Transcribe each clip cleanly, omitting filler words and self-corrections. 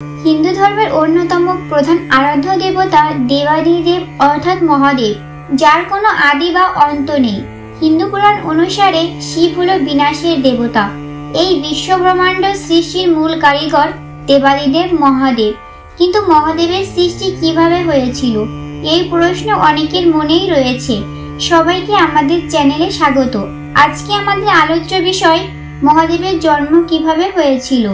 হিন্দু ধর্মের অন্যতম প্রধান আরাধ্য দেবতা দেবাদিদেব অর্থাৎ মহাদেব, যার কোনো আদি বা অন্ত নেই। হিন্দু পুরাণ অনুসারে শিব হলো বিনাশের দেবতা। এই বিশ্বব্রহ্মাণ্ড সৃষ্টির মূল কারিগর দেবাদিদেব মহাদেব। কিন্তু মহাদেবের সৃষ্টি কিভাবে হয়েছিল, এই প্রশ্ন অনেকের মনেই রয়েছে। সবাইকে আমাদের চ্যানেলে স্বাগত। আজকে আমাদের আলোচ্য বিষয় মহাদেবের জন্ম কিভাবে হয়েছিল।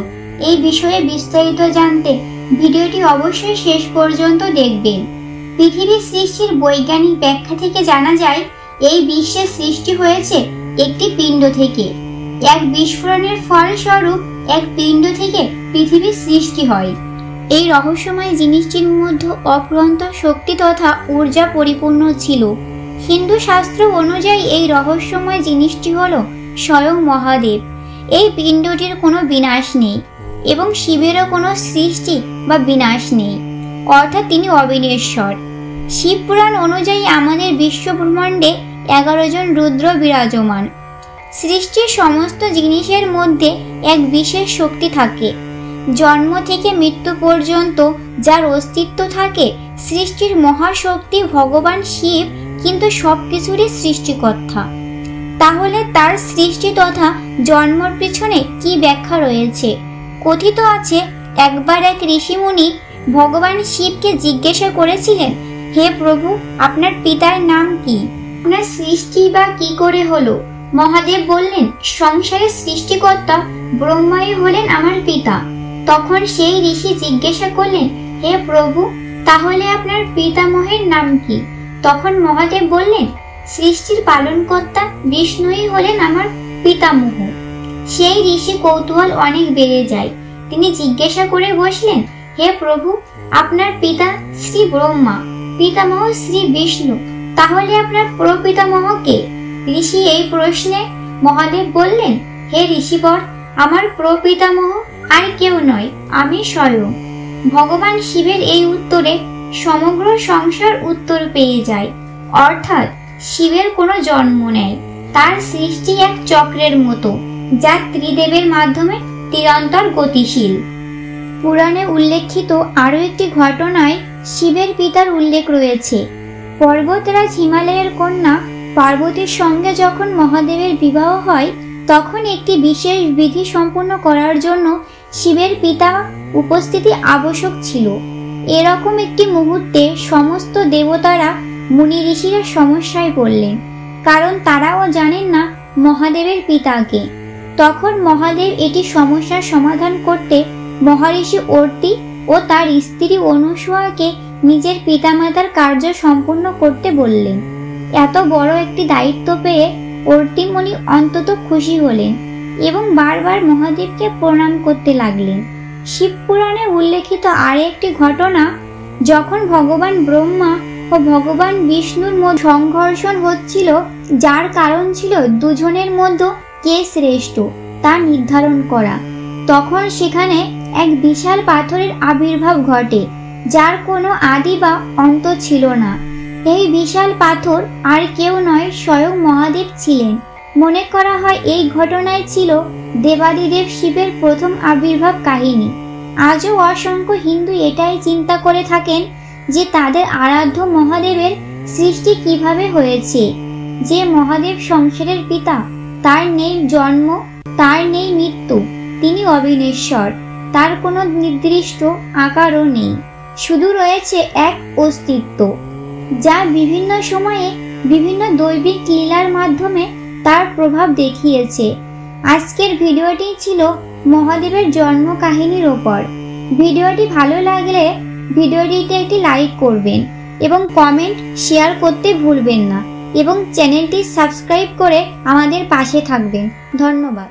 এই বিষয়ে বিস্তারিত জানতে ভিডিওটি অবশ্যই শেষ পর্যন্ত দেখবেন। পৃথিবীর সৃষ্টির বৈজ্ঞানিক ব্যাখ্যা থেকে জানা যায়, এই বিশ্বের সৃষ্টি হয়েছে একটি পিণ্ড থেকে। এক বিস্ফোরণের ফলস্বরূপ এক পিণ্ড থেকে পৃথিবীর সৃষ্টি হয়। এই রহস্যময় জিনিসটির মধ্যে অফুরন্ত শক্তি তথা ঊর্জা পরিপূর্ণ ছিল। হিন্দু শাস্ত্র অনুযায়ী এই রহস্যময় জিনিসটি হল স্বয়ং মহাদেব। এই পিণ্ডটির কোনো বিনাশ নেই এবং শিবেরও কোনো সৃষ্টি বা বিনাশ নেই, অর্থাৎ তিনি অবিনশ্বর। শিব পুরাণ অনুযায়ী আমাদের বিশ্বব্রহ্মাণ্ডে 11 জন রুদ্র বিরাজমান। সৃষ্টির সমস্ত জিনিসের মধ্যে এক বিশেষ শক্তি থাকে। জন্ম থেকে মৃত্যু পর্যন্ত যার অস্তিত্ব থাকে, সৃষ্টির মহাশক্তি ভগবান শিব কিন্তু সবকিছুরই সৃষ্টিকর্তা। তাহলে তার সৃষ্টি তথা জন্মর পিছনে কি ব্যাখ্যা রয়েছে? কথিত আছে, একবার এক ঋষিমুনি ভগবান শিবকে জিজ্ঞাসা করেছিলেন, হে প্রভু, আপনার পিতার নাম কি? আপনার সৃষ্টি বা কি করে হলো? মহাদেব বললেন, সংসারের সৃষ্টিকর্তা ব্রহ্মাই হলেন আমার পিতা। তখন সেই ঋষি জিজ্ঞাসা করলেন, হে প্রভু, তাহলে আপনার পিতামহের নাম কি? তখন মহাদেব বললেন, সৃষ্টির পালনকর্তা বিষ্ণুই হলেন আমার পিতামহ। সেই ঋষি কৌতূহল অনেক বেড়ে যায়। তিনি জিজ্ঞাসা করে বসলেন, হে প্রভু, আপনার পিতা শ্রী ব্রহ্মা, পিতামহ শ্রী বিষ্ণু, তাহলে আপনার প্রপিতামহ কে? ঋষি এই প্রশ্নে মহাদেব বললেন, হে ঋষিবর, আমার প্রপিতামহ আর কেউ নয়, আমি স্বয়ং। ভগবান শিবের এই উত্তরে সমগ্র সংসার উত্তর পেয়ে যায়। অর্থাৎ শিবের কোনো জন্ম নেই, তার সৃষ্টি এক চক্রের মতো, যা ত্রিদেবের মাধ্যমে নিরন্তর গতিশীল। পুরাণে উল্লেখিত আরও একটি ঘটনায় শিবের পিতার উল্লেখ রয়েছে। পর্বতরাজ হিমালয়ের কন্যা পার্বতীর সঙ্গে যখন মহাদেবের বিবাহ হয়, তখন একটি বিশেষ বিধি সম্পন্ন করার জন্য শিবের পিতা উপস্থিতি আবশ্যক ছিল। এরকম একটি মুহূর্তে সমস্ত দেবতারা, মুনি ঋষিরা সমস্যায় পড়লেন, কারণ তারাও জানেন না মহাদেবের পিতাকে। তখন মহাদেব এটি সমস্যার সমাধান করতে মহারিষি অর্তি ও তার স্ত্রী অনুসূয়াকে নিজের পিতামাতার কার্য সম্পূর্ণ করতে বললেন। এত বড় একটি দায়িত্ব পেয়ে অর্তিমুনি অন্তত খুশি হলেন এবং বারবার মহাদেবকে প্রণাম করতে লাগলেন। শিব পুরাণে উল্লেখিত আর একটি ঘটনা, যখন ভগবান ব্রহ্মা ও ভগবান বিষ্ণুর মধ্যে সংঘর্ষণ হচ্ছিল, যার কারণ ছিল দুজনের মধ্যে কে শ্রেষ্ঠ তা নির্ধারণ করা, তখন সেখানে এক বিশাল পাথরের আবির্ভাব ঘটে, যার কোনো আদি বা অন্ত ছিল না। এই বিশাল পাথর আর কেউ নয়, স্বয়ং মহাদেব ছিলেন। মনে করা হয় এই ঘটনায় ছিল দেবাদিদেব শিবের প্রথম আবির্ভাব কাহিনী। আজও অসংখ্য হিন্দু এটাই চিন্তা করে থাকেন যে তাদের আরাধ্য মহাদেবের সৃষ্টি কিভাবে হয়েছে। যে মহাদেব সংসারের পিতা, তার নেই জন্ম, তার নেই মৃত্যু, তিনি অবিনশ্বর, তার কোনো নির্দিষ্ট আকারও নেই, শুধু রয়েছে এক অস্তিত্ব, যা বিভিন্ন সময়ে বিভিন্ন দৈবিক লীলার মাধ্যমে তার প্রভাব দেখিয়েছে। আজকের ভিডিওটি ছিল মহাদেবের জন্ম কাহিনীর ওপর। ভিডিওটি ভালো লাগলে ভিডিওটিতে একটি লাইক করবেন এবং কমেন্ট শেয়ার করতে ভুলবেন না, এবং চ্যানেলটি সাবস্ক্রাইব করে আমাদের পাশে থাকবেন। ধন্যবাদ।